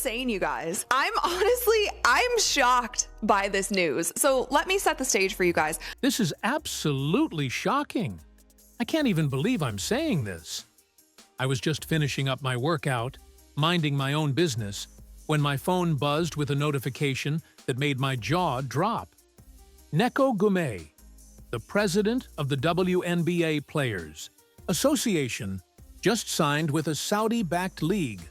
insane, you guys. I'm shocked by this news. So let me set the stage for you guys. This is absolutely shocking. I can't even believe I'm saying this. I was just finishing up my workout, minding my own business, when my phone buzzed with a notification that made my jaw drop. Neko Gourmet, the president of the WNBA Players Association, just signed with a Saudi-backed league,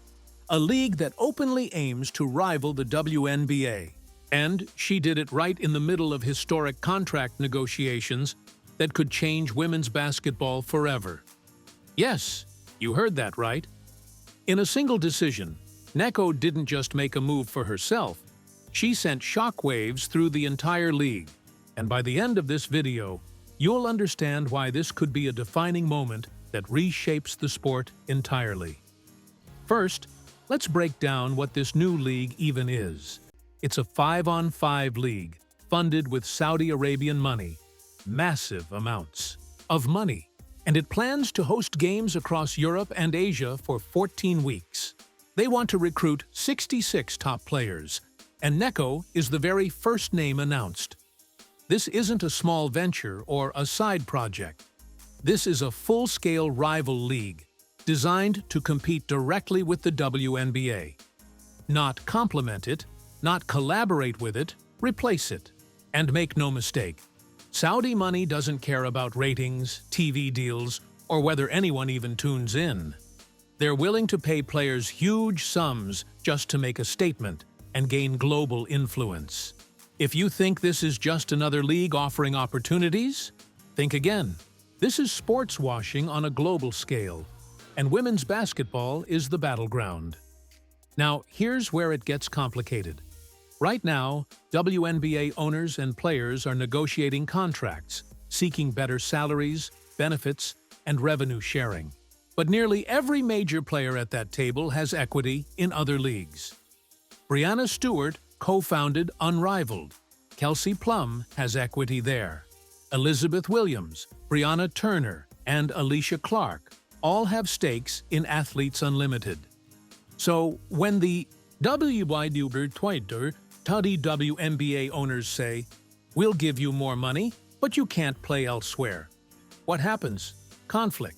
a league that openly aims to rival the WNBA. And she did it right in the middle of historic contract negotiations that could change women's basketball forever. Yes, you heard that right. In a single decision, Neko didn't just make a move for herself, she sent shockwaves through the entire league. And by the end of this video, you'll understand why this could be a defining moment that reshapes the sport entirely. First, let's break down what this new league even is. It's a 5-on-5 league, funded with Saudi Arabian money, massive amounts of money, and it plans to host games across Europe and Asia for 14 weeks. They want to recruit 66 top players, and Neko is the very first name announced. This isn't a small venture or a side project. This is a full-scale rival league, designed to compete directly with the WNBA. Not complement it, not collaborate with it, replace it. And make no mistake, Saudi money doesn't care about ratings, TV deals, or whether anyone even tunes in. They're willing to pay players huge sums just to make a statement and gain global influence. If you think this is just another league offering opportunities, think again. This is sports washing on a global scale, and women's basketball is the battleground. Now, here's where it gets complicated. Right now, WNBA owners and players are negotiating contracts, seeking better salaries, benefits, and revenue sharing. But nearly every major player at that table has equity in other leagues. Breanna Stewart co-founded Unrivaled. Kelsey Plum has equity there. Elizabeth Williams, Brianna Turner, and Alicia Clark all have stakes in Athletes Unlimited. So when the WNBA owners say, "We'll give you more money, but you can't play elsewhere," what happens? Conflict.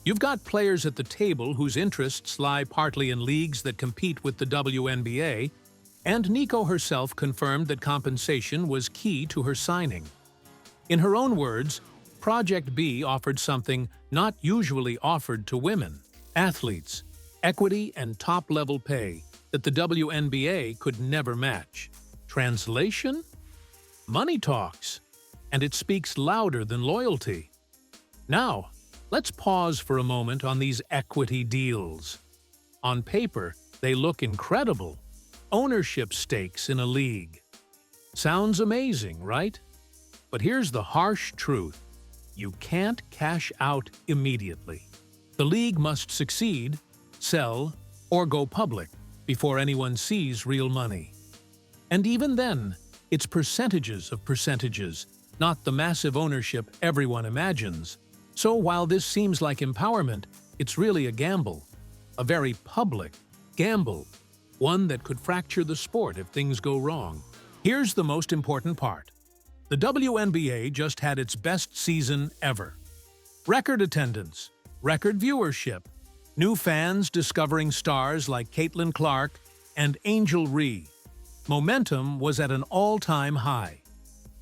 You've got players at the table whose interests lie partly in leagues that compete with the WNBA, and Neko herself confirmed that compensation was key to her signing. In her own words, Project B offered something not usually offered to women: athletes, equity, and top-level pay that the WNBA could never match. Translation? Money talks, and it speaks louder than loyalty. Now, let's pause for a moment on these equity deals. On paper, they look incredible. Ownership stakes in a league. Sounds amazing, right? But here's the harsh truth. You can't cash out immediately. The league must succeed, sell, or go public before anyone sees real money. And even then, it's percentages of percentages, not the massive ownership everyone imagines. So while this seems like empowerment, it's really a gamble. A very public gamble. One that could fracture the sport if things go wrong. Here's the most important part. The WNBA just had its best season ever. Record attendance, record viewership, new fans discovering stars like Caitlin Clark and Angel Reese. Momentum was at an all-time high.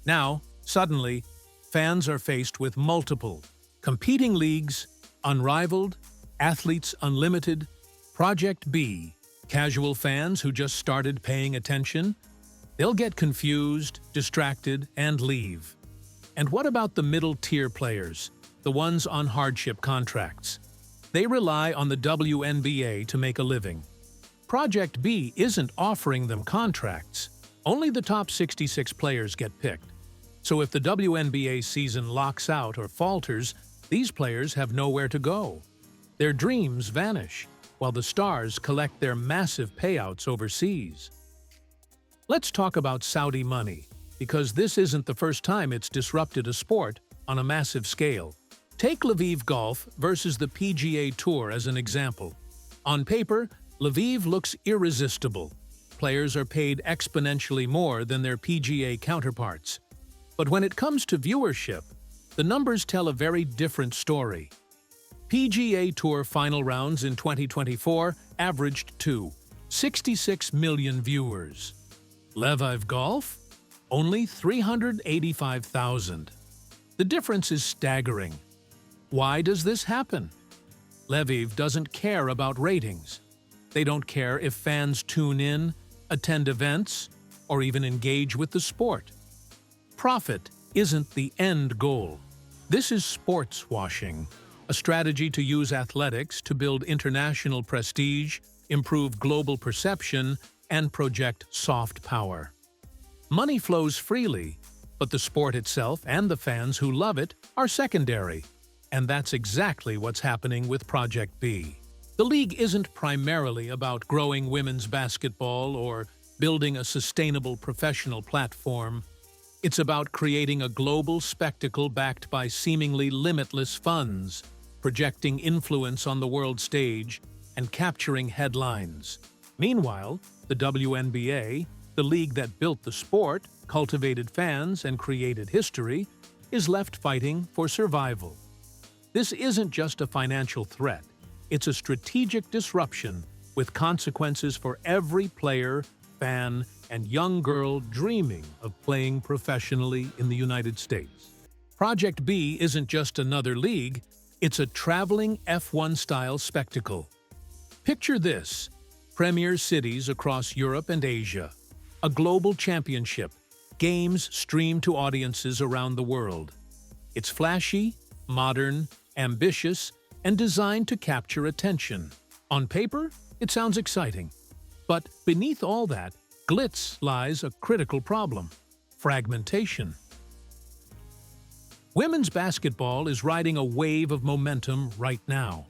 Now, suddenly, fans are faced with multiple competing leagues: Unrivaled, Athletes Unlimited, Project B. Casual fans who just started paying attention? They'll get confused, distracted, and leave. And what about the middle-tier players, the ones on hardship contracts? They rely on the WNBA to make a living. Project B isn't offering them contracts. Only the top 66 players get picked. So if the WNBA season locks out or falters, these players have nowhere to go. Their dreams vanish, while the stars collect their massive payouts overseas. Let's talk about Saudi money, because this isn't the first time it's disrupted a sport on a massive scale. Take Lviv Golf versus the PGA Tour as an example. On paper, Lviv looks irresistible. Players are paid exponentially more than their PGA counterparts. But when it comes to viewership, the numbers tell a very different story. PGA Tour final rounds in 2024 averaged 66 million viewers. Lviv Golf? Only 385,000. The difference is staggering. Why does this happen? Lviv doesn't care about ratings. They don't care if fans tune in, attend events, or even engage with the sport. Profit isn't the end goal. This is sports washing, a strategy to use athletics to build international prestige, improve global perception, and project soft power. Money flows freely, but the sport itself and the fans who love it are secondary. And that's exactly what's happening with Project B. The league isn't primarily about growing women's basketball or building a sustainable professional platform. It's about creating a global spectacle backed by seemingly limitless funds, projecting influence on the world stage, and capturing headlines. Meanwhile, the WNBA, the league that built the sport, cultivated fans, and created history, is left fighting for survival. This isn't just a financial threat. It's a strategic disruption with consequences for every player, fan, and young girl dreaming of playing professionally in the United States. Project B isn't just another league, it's a traveling F1-style spectacle. Picture this: premier cities across Europe and Asia, a global championship, games streamed to audiences around the world. It's flashy, modern, ambitious, and designed to capture attention. On paper, it sounds exciting. But beneath all that glitz lies a critical problem: fragmentation. Women's basketball is riding a wave of momentum right now.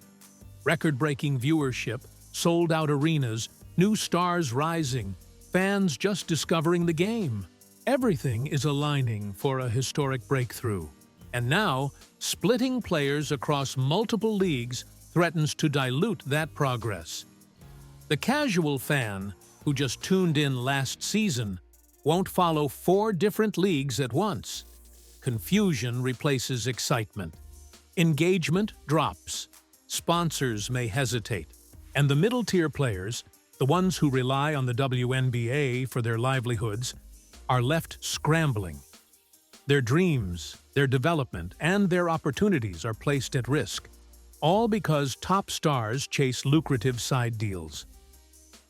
Record-breaking viewership, sold-out arenas, new stars rising, fans just discovering the game. Everything is aligning for a historic breakthrough. And now, splitting players across multiple leagues threatens to dilute that progress. The casual fan, who just tuned in last season, won't follow 4 different leagues at once. Confusion replaces excitement. Engagement drops. Sponsors may hesitate. And the middle-tier players, the ones who rely on the WNBA for their livelihoods, are left scrambling. Their dreams, their development, and their opportunities are placed at risk, all because top stars chase lucrative side deals.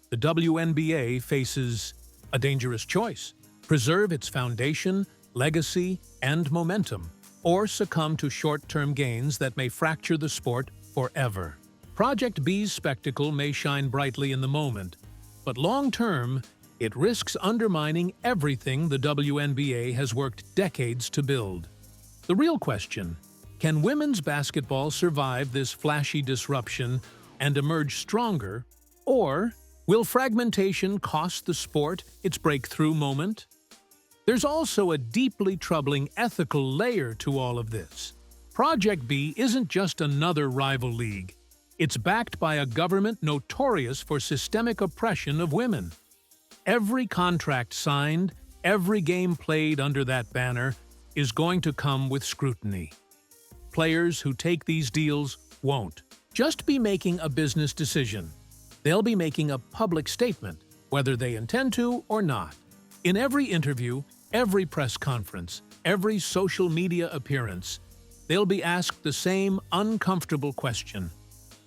The WNBA faces a dangerous choice: preserve its foundation, legacy, and momentum, or succumb to short-term gains that may fracture the sport forever. Project B's spectacle may shine brightly in the moment, but long-term, it risks undermining everything the WNBA has worked decades to build. The real question: can women's basketball survive this flashy disruption and emerge stronger, or will fragmentation cost the sport its breakthrough moment? There's also a deeply troubling ethical layer to all of this. Project B isn't just another rival league. It's backed by a government notorious for systemic oppression of women. Every contract signed, every game played under that banner is going to come with scrutiny. Players who take these deals won't just be making a business decision. They'll be making a public statement, whether they intend to or not. In every interview, every press conference, every social media appearance, they'll be asked the same uncomfortable question: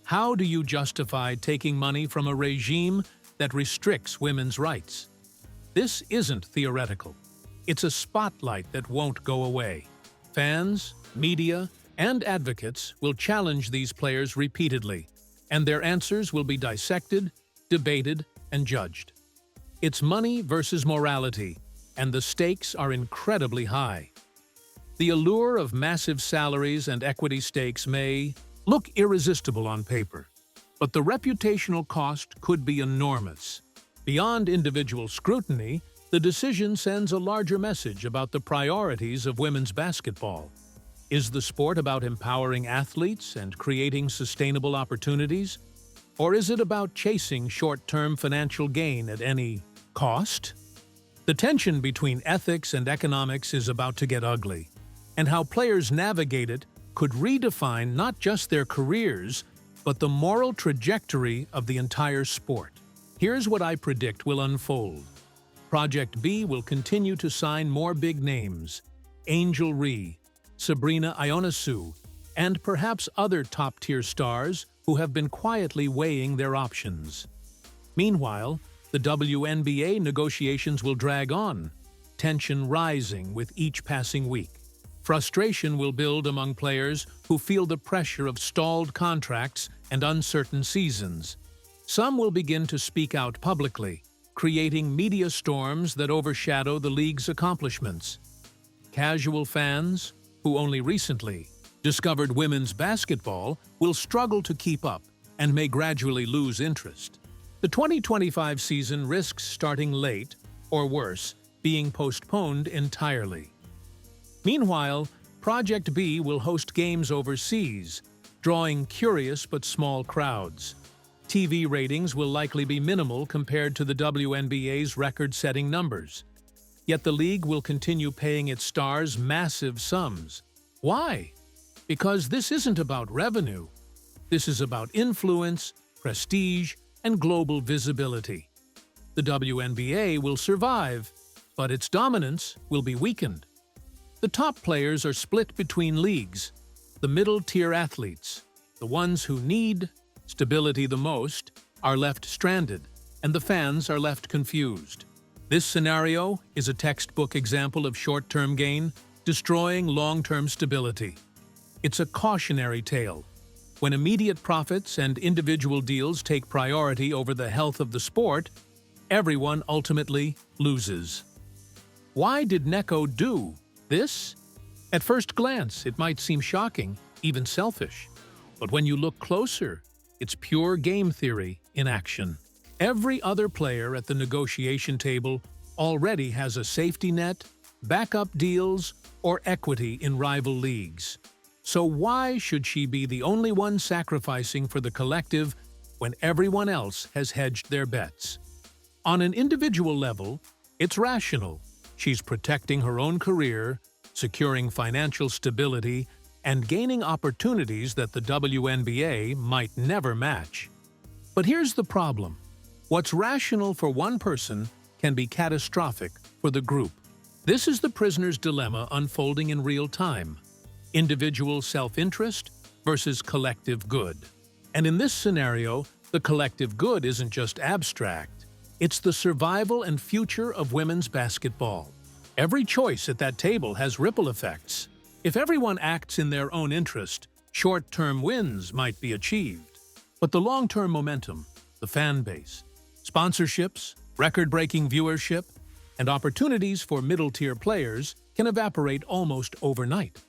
how do you justify taking money from a regime that restricts women's rights? This isn't theoretical. It's a spotlight that won't go away. Fans, media, and advocates will challenge these players repeatedly, and their answers will be dissected, debated, and judged. It's money versus morality, and the stakes are incredibly high. The allure of massive salaries and equity stakes may look irresistible on paper, but the reputational cost could be enormous. Beyond individual scrutiny, the decision sends a larger message about the priorities of women's basketball. Is the sport about empowering athletes and creating sustainable opportunities? Or is it about chasing short-term financial gain at any cost? The tension between ethics and economics is about to get ugly, and how players navigate it could redefine not just their careers, but the moral trajectory of the entire sport. Here's what I predict will unfold. Project B will continue to sign more big names: Angel Reese, Sabrina Ionescu, and perhaps other top-tier stars who have been quietly weighing their options. Meanwhile, the WNBA negotiations will drag on, tension rising with each passing week. Frustration will build among players who feel the pressure of stalled contracts and uncertain seasons. Some will begin to speak out publicly, creating media storms that overshadow the league's accomplishments. Casual fans, who only recently discovered women's basketball, will struggle to keep up and may gradually lose interest. The 2025 season risks starting late, or worse, being postponed entirely. Meanwhile, Project B will host games overseas, drawing curious but small crowds. TV ratings will likely be minimal compared to the WNBA's record-setting numbers. Yet the league will continue paying its stars massive sums. Why? Because this isn't about revenue. This is about influence, prestige, and global visibility. The WNBA will survive, but its dominance will be weakened. The top players are split between leagues. The middle-tier athletes, the ones who need stability the most, are left stranded, and the fans are left confused. This scenario is a textbook example of short-term gain destroying long-term stability. It's a cautionary tale. When immediate profits and individual deals take priority over the health of the sport, everyone ultimately loses. Why did Neko do this? At first glance, it might seem shocking, even selfish. But when you look closer, it's pure game theory in action. Every other player at the negotiation table already has a safety net, backup deals, or equity in rival leagues. So why should she be the only one sacrificing for the collective when everyone else has hedged their bets? On an individual level, it's rational. She's protecting her own career, securing financial stability, and gaining opportunities that the WNBA might never match. But here's the problem. What's rational for one person can be catastrophic for the group. This is the prisoner's dilemma unfolding in real time. Individual self-interest versus collective good. And in this scenario, the collective good isn't just abstract. It's the survival and future of women's basketball. Every choice at that table has ripple effects. If everyone acts in their own interest, short-term wins might be achieved. But the long-term momentum, the fan base, sponsorships, record-breaking viewership, and opportunities for middle-tier players can evaporate almost overnight.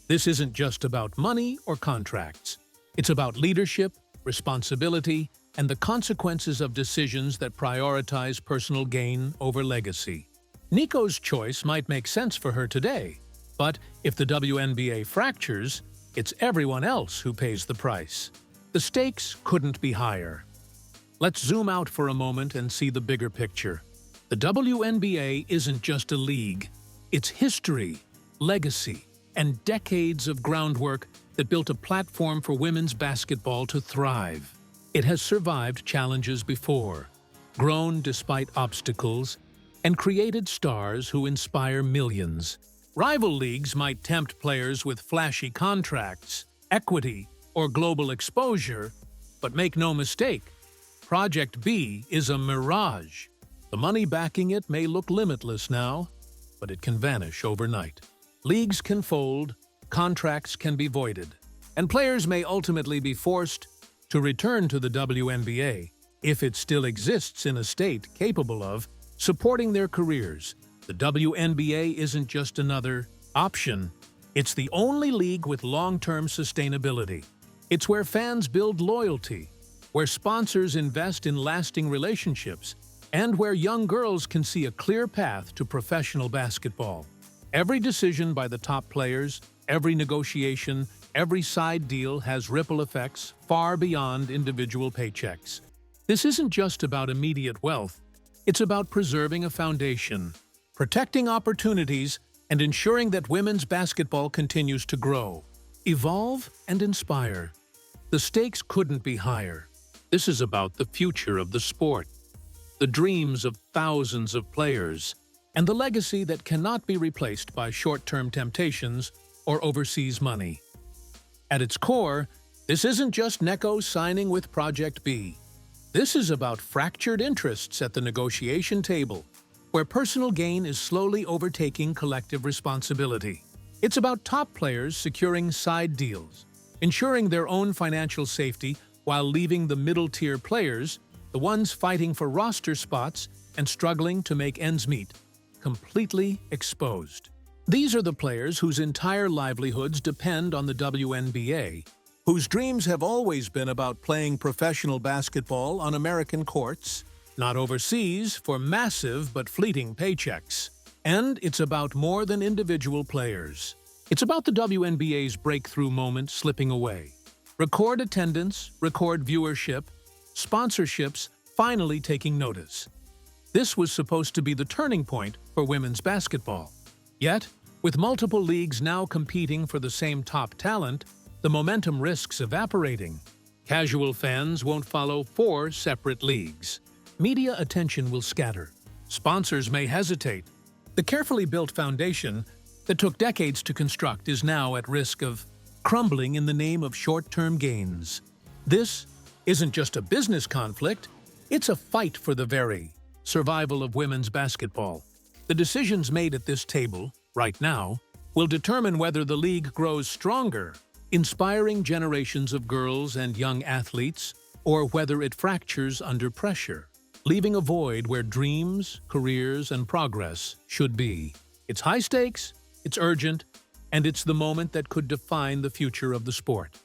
This isn't just about money or contracts. It's about leadership, responsibility, and the consequences of decisions that prioritize personal gain over legacy. Neko's choice might make sense for her today, but if the WNBA fractures, it's everyone else who pays the price. The stakes couldn't be higher. Let's zoom out for a moment and see the bigger picture. The WNBA isn't just a league. It's history, legacy, and decades of groundwork that built a platform for women's basketball to thrive. It has survived challenges before, grown despite obstacles, and created stars who inspire millions. Rival leagues might tempt players with flashy contracts, equity, or global exposure, but make no mistake, Project B is a mirage. The money backing it may look limitless now, but it can vanish overnight. Leagues can fold, contracts can be voided, and players may ultimately be forced to return to the WNBA if it still exists in a state capable of supporting their careers. The WNBA isn't just another option. It's the only league with long-term sustainability. It's where fans build loyalty, where sponsors invest in lasting relationships, and where young girls can see a clear path to professional basketball. Every decision by the top players, every negotiation, every side deal has ripple effects far beyond individual paychecks. This isn't just about immediate wealth. It's about preserving a foundation, protecting opportunities, and ensuring that women's basketball continues to grow, evolve, and inspire. The stakes couldn't be higher. This is about the future of the sport, the dreams of thousands of players, and the legacy that cannot be replaced by short-term temptations or overseas money. At its core, this isn't just Neko signing with Project B. This is about fractured interests at the negotiation table, where personal gain is slowly overtaking collective responsibility. It's about top players securing side deals, ensuring their own financial safety while leaving the middle-tier players, the ones fighting for roster spots and struggling to make ends meet, completely exposed. These are the players whose entire livelihoods depend on the WNBA, whose dreams have always been about playing professional basketball on American courts, not overseas for massive but fleeting paychecks. And it's about more than individual players. It's about the WNBA's breakthrough moment slipping away. Record attendance, record viewership, sponsorships finally taking notice. This was supposed to be the turning point for women's basketball. Yet, with multiple leagues now competing for the same top talent, the momentum risks evaporating. Casual fans won't follow 4 separate leagues. Media attention will scatter. Sponsors may hesitate. The carefully built foundation that took decades to construct is now at risk of crumbling in the name of short-term gains. This isn't just a business conflict, it's a fight for the very survival of women's basketball. The decisions made at this table, right now, will determine whether the league grows stronger, inspiring generations of girls and young athletes, or whether it fractures under pressure, leaving a void where dreams, careers, and progress should be. It's high stakes, it's urgent, and it's the moment that could define the future of the sport.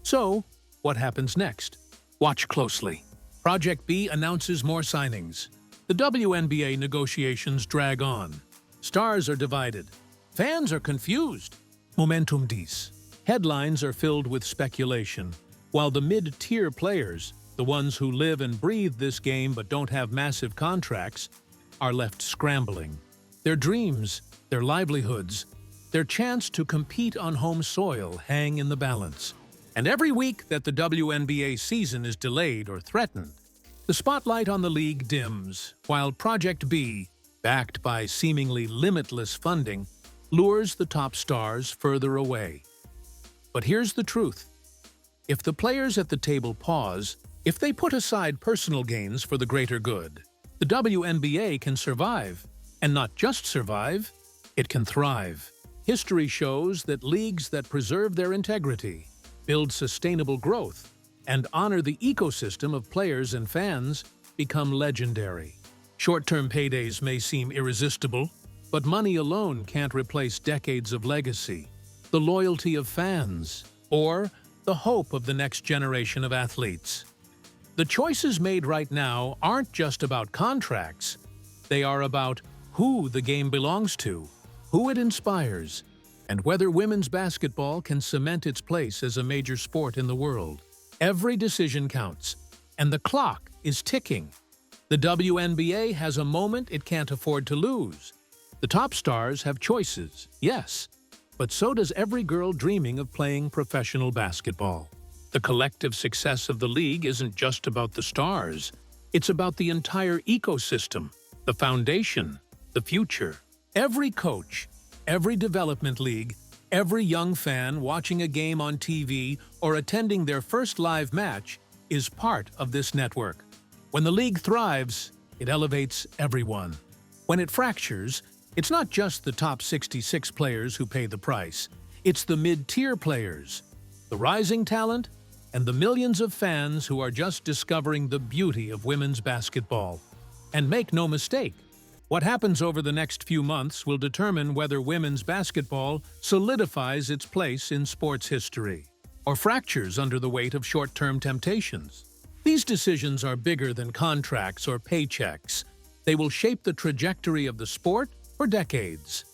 So, what happens next? Watch closely. Project B announces more signings. The WNBA negotiations drag on. Stars are divided. Fans are confused. Momentum dies. Headlines are filled with speculation, while the mid-tier players, the ones who live and breathe this game but don't have massive contracts, are left scrambling. Their dreams, their livelihoods, their chance to compete on home soil hang in the balance. And every week that the WNBA season is delayed or threatened, the spotlight on the league dims, while Project B, backed by seemingly limitless funding, lures the top stars further away. But here's the truth. If the players at the table pause, if they put aside personal gains for the greater good, the WNBA can survive. And not just survive, it can thrive. History shows that leagues that preserve their integrity, build sustainable growth, and honor the ecosystem of players and fans become legendary. Short-term paydays may seem irresistible, but money alone can't replace decades of legacy, the loyalty of fans, or the hope of the next generation of athletes. The choices made right now aren't just about contracts. They are about who the game belongs to, who it inspires, and whether women's basketball can cement its place as a major sport in the world. Every decision counts, and the clock is ticking. The WNBA has a moment it can't afford to lose. The top stars have choices, yes, but so does every girl dreaming of playing professional basketball. The collective success of the league isn't just about the stars. It's about the entire ecosystem, the foundation, the future. Every coach, every development league, every young fan watching a game on TV or attending their first live match is part of this network. When the league thrives, it elevates everyone. When it fractures, it's not just the top 66 players who pay the price. It's the mid-tier players, the rising talent, and the millions of fans who are just discovering the beauty of women's basketball. And make no mistake, what happens over the next few months will determine whether women's basketball solidifies its place in sports history or fractures under the weight of short-term temptations. These decisions are bigger than contracts or paychecks. They will shape the trajectory of the sport for decades.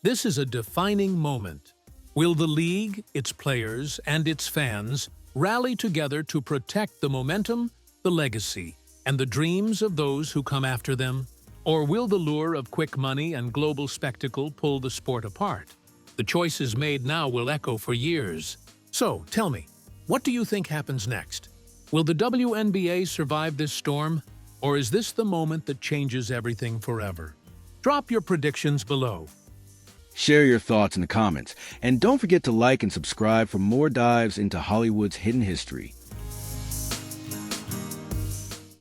This is a defining moment. Will the league, its players, and its fans rally together to protect the momentum, the legacy, and the dreams of those who come after them? Or will the lure of quick money and global spectacle pull the sport apart? The choices made now will echo for years. So, tell me, what do you think happens next? Will the WNBA survive this storm? Or is this the moment that changes everything forever? Drop your predictions below. Share your thoughts in the comments, and don't forget to like and subscribe for more dives into Hollywood's hidden history.